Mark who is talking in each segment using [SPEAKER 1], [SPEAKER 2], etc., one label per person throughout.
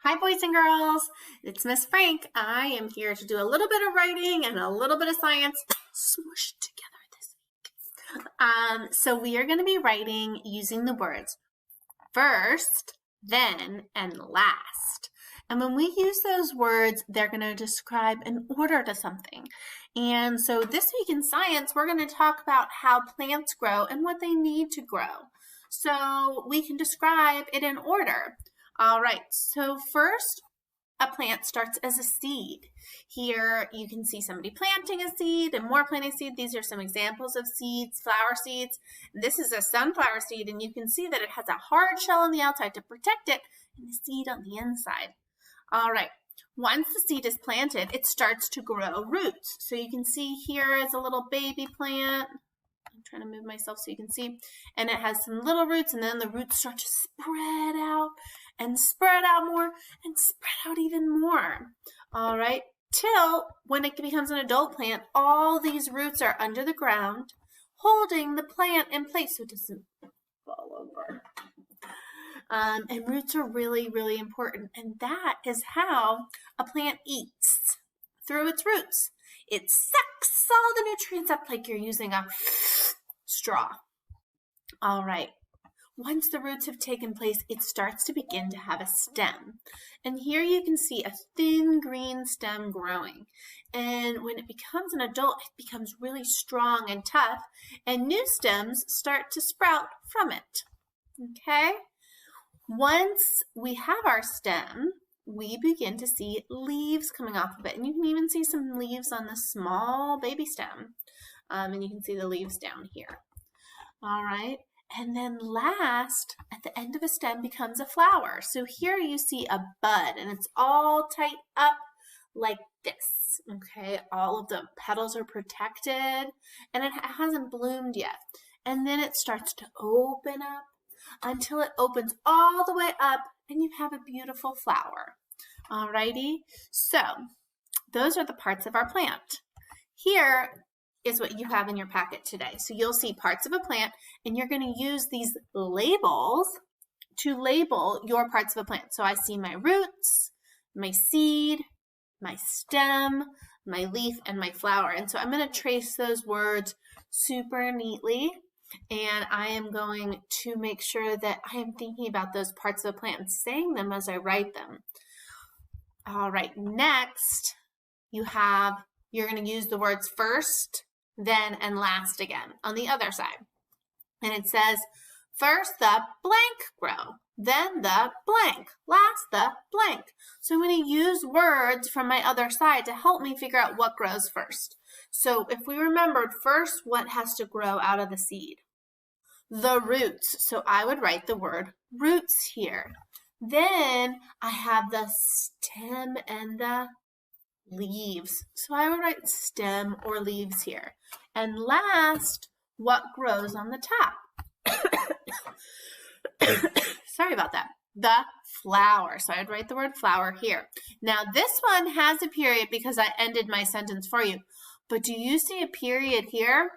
[SPEAKER 1] Hi, boys and girls. It's Miss Frank. I am here to do a little bit of writing and a little bit of science smushed together this week. So we are going to be writing using the words first, then, and last. And when we use those words, they're going to describe an order to something. And so this week in science, we're going to talk about how plants grow and what they need to grow. So we can describe it in order. All right, so first, a plant starts as a seed. Here you can see somebody planting a seed and more planting a seed. These are some examples of seeds, flower seeds. This is a sunflower seed, and you can see that it has a hard shell on the outside to protect it and the seed on the inside. All right, once the seed is planted, it starts to grow roots. So you can see here is a little baby plant. I'm trying to move myself so you can see. And it has some little roots, and then the roots start to spread out and spread out more and spread out even more. All right, till when it becomes an adult plant, all these roots are under the ground, holding the plant in place so it doesn't fall over. And roots are really, really important. And that is how a plant eats, through its roots. It sucks all the nutrients up like you're using a straw. All right. Once the roots have taken place, it starts to begin to have a stem. And here you can see a thin green stem growing. And when it becomes an adult, it becomes really strong and tough, and new stems start to sprout from it. Okay? Once we have our stem, we begin to see leaves coming off of it. And you can even see some leaves on the small baby stem. And you can see the leaves down here. All right. And then last, at the end of a stem becomes a flower. So here you see a bud, and it's all tight up like this. Okay, all of the petals are protected, and it hasn't bloomed yet. And then it starts to open up until it opens all the way up, and you have a beautiful flower. All righty, so those are the parts of our plant. Here is what you have in your packet today. So you'll see parts of a plant, and you're going to use these labels to label your parts of a plant. So I see my roots, my seed, my stem, my leaf, and my flower. And so I'm going to trace those words super neatly, and I am going to make sure that I am thinking about those parts of the plant and saying them as I write them. All right, next you're going to use the words first, then, and last again on the other side. And it says, first the blank grow, then the blank, last the blank. So I'm going to use words from my other side to help me figure out what grows first. So if we remembered first, what has to grow out of the seed? The roots. So I would write the word roots here. Then I have the stem and the leaves. So I would write stem or leaves here. And last, what grows on the top? Sorry about that. The flower. So I'd write the word flower here. Now this one has a period because I ended my sentence for you. But do you see a period here?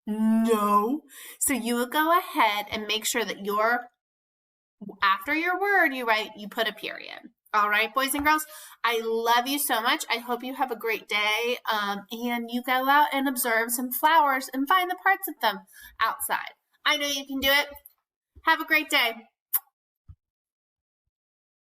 [SPEAKER 1] No. So you will go ahead and make sure that after your word you put a period. All right, boys and girls, I love you so much. I hope you have a great day, and you go out and observe some flowers and find the parts of them outside. I know you can do it. Have a great day.